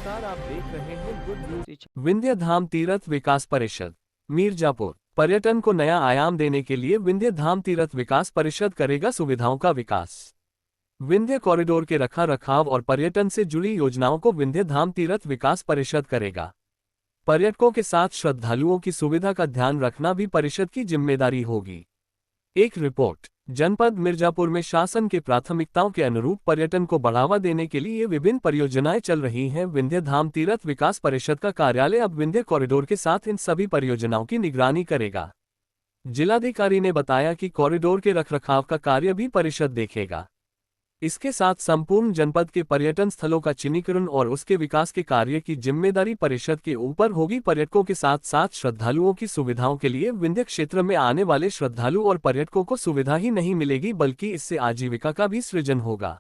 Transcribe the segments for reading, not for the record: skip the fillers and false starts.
नमस्कार, आप देख रहे हैं गुड न्यूज। विंध्य धाम तीर्थ विकास परिषद मीरजापुर पर्यटन को नया आयाम देने के लिए विंध्य धाम तीर्थ विकास परिषद करेगा सुविधाओं का विकास। विंध्य कॉरिडोर के रखा रखाव और पर्यटन से जुड़ी योजनाओं को विंध्य धाम तीर्थ विकास परिषद करेगा। पर्यटकों के साथ श्रद्धालुओं की सुविधा का ध्यान रखना भी परिषद की जिम्मेदारी होगी। एक रिपोर्ट। जनपद मिर्जापुर में शासन के प्राथमिकताओं के अनुरूप पर्यटन को बढ़ावा देने के लिए विभिन्न परियोजनाएं चल रही हैं। विंध्य धाम तीर्थ विकास परिषद का कार्यालय अब विंध्य कॉरिडोर के साथ इन सभी परियोजनाओं की निगरानी करेगा। जिलाधिकारी ने बताया कि कॉरिडोर के रखरखाव का कार्य भी परिषद देखेगा। इसके साथ संपूर्ण जनपद के पर्यटन स्थलों का चिन्हीकरण और उसके विकास के कार्य की जिम्मेदारी परिषद के ऊपर होगी। पर्यटकों के साथ साथ श्रद्धालुओं की सुविधाओं के लिए विंध्य क्षेत्र में आने वाले श्रद्धालु और पर्यटकों को सुविधा ही नहीं मिलेगी, बल्कि इससे आजीविका का भी सृजन होगा।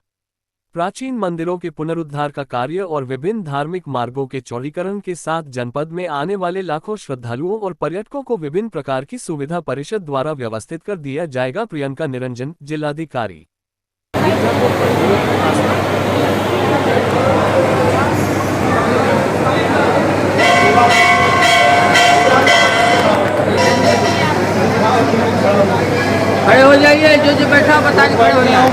प्राचीन मंदिरों के पुनरुद्धार का कार्य और विभिन्न धार्मिक मार्गों के चौड़ीकरण के साथ जनपद में आने वाले लाखों श्रद्धालुओं और पर्यटकों को विभिन्न प्रकार की सुविधा परिषद द्वारा व्यवस्थित कर दिया जाएगा। प्रियंका निरंजन, जिलाधिकारी। खड़े हो जाइए, जो बैठा बता के खड़े हो जाइए।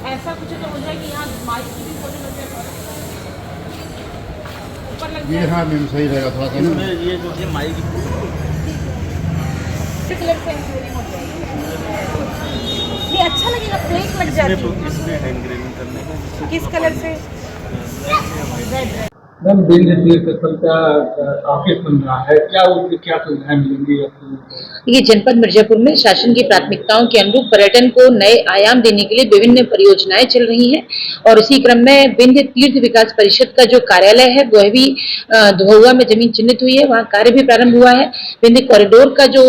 ऐसा कुछ तो हो जाए कि यहाँ माइक की भी फोटो लग जाए ऊपर लग ये। हाँ मैम, सही रहेगा थोड़ा सा ना। ये जो है माइक कलर से हो जाएगी। ये अच्छा लगेगा, प्लेट लग जाती है। इसमें हैंड ग्रेविंग करने का किस कलर से? रेड। मैम विंध्य तीर्थ स्थल का ऑफिस बन रहा है, क्या उसकी क्या सुविधाएं मिलेंगी? ये जनपद मिर्जापुर में शासन की प्राथमिकताओं के अनुरूप पर्यटन को नए आयाम देने के लिए विभिन्न परियोजनाएं चल रही हैं और इसी क्रम में विंध्य तीर्थ विकास परिषद का जो कार्यालय है वह भी धोहुआ में जमीन चिन्हित हुई है, वहाँ कार्य भी प्रारंभ हुआ है। विंध्य कॉरिडोर का जो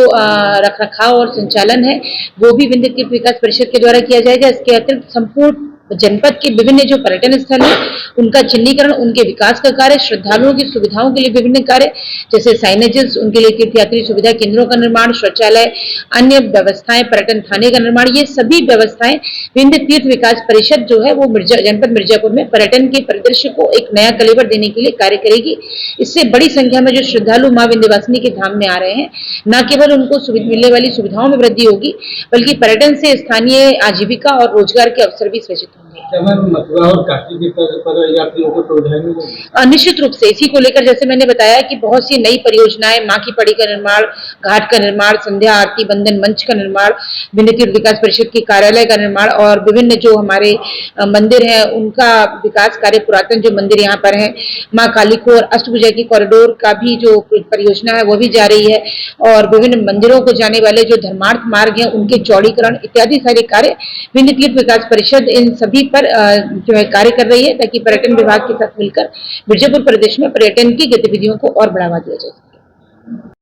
रखरखाव और संचालन है वो भी विंध्य तीर्थ विकास परिषद के द्वारा किया जाएगा। इसके अतिरिक्त संपूर्ण जनपद के विभिन्न जो पर्यटन स्थल है उनका चिन्हीकरण, उनके विकास का कार्य, श्रद्धालुओं की सुविधाओं के लिए विभिन्न कार्य जैसे साइनेजेस, उनके लिए तीर्थयात्री सुविधा केंद्रों का निर्माण, शौचालय, अन्य व्यवस्थाएं, पर्यटन थाने का निर्माण, ये सभी व्यवस्थाएं विंध्य तीर्थ विकास परिषद जो है वो जनपद मिर्जापुर में पर्यटन के परिदृश्य को एक नया कलेवर देने के लिए कार्य करेगी। इससे बड़ी संख्या में जो श्रद्धालु मां विंध्यवासिनी के धाम में आ रहे हैं, न केवल उनको मिलने वाली सुविधाओं में वृद्धि होगी बल्कि पर्यटन से स्थानीय आजीविका और रोजगार के अवसर भी सृजित होंगे। होंगे। क्या मैम मथुरा और काशी की तर्ज पर यात्रियों को सुविधाएं मिलेंगी? निश्चित रूप से इसी को लेकर जैसे मैंने बताया कि बहुत सी नई परियोजनाएं, मां की पड़ी का निर्माण, घाट का निर्माण, संध्या आरती बंदन मंच का निर्माण, विंध्य तीर्थ विकास परिषद के कार्यालय का निर्माण और विभिन्न जो हमारे मंदिर हैं उनका विकास कार्य, पुरातन जो मंदिर यहाँ पर है, माँ काली को और अष्टभुजा की कॉरिडोर का भी जो परियोजना है वो भी जा रही है और विभिन्न मंदिरों को जाने वाले जो धर्मार्थ मार्ग हैं उनके चौड़ीकरण इत्यादि सारे कार्य विंध्य तीर्थ विकास परिषद इन सभी पर जो है कार्य कर रही है ताकि पर्यटन विभाग के साथ मिलकर मिर्जापुर प्रदेश में पर्यटन की गतिविधियों को और बढ़ावा दिया जा सके।